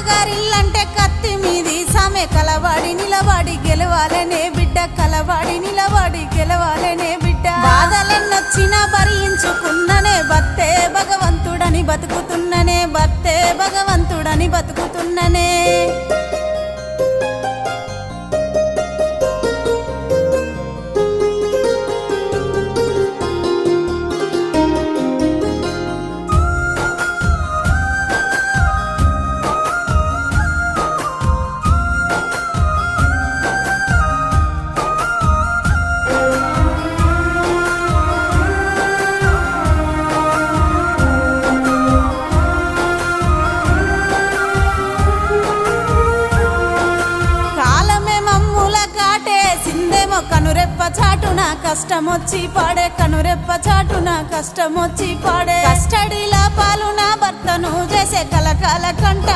అత్తగారిల్లంటే కత్తి మీది సామె కలవాడి నిలవాడి గెలవాలనే బిడ్డ కలవాడి నిలవాడి గెలవాలనే బిడ్డ బాధలెన్నొచ్చినా భరించుకున్ననే బత్తే భగవంతుడని బతుకుతున్ననే బత్తే భగవంతుడని బతుకుతున్ననే కనురెప్ప చాటున కష్టమొచ్చి పాడే కనురెప్ప చాటున కష్టమొచ్చి పాడే కస్టడీల పాలున భర్తను చేసే కలకాల కంట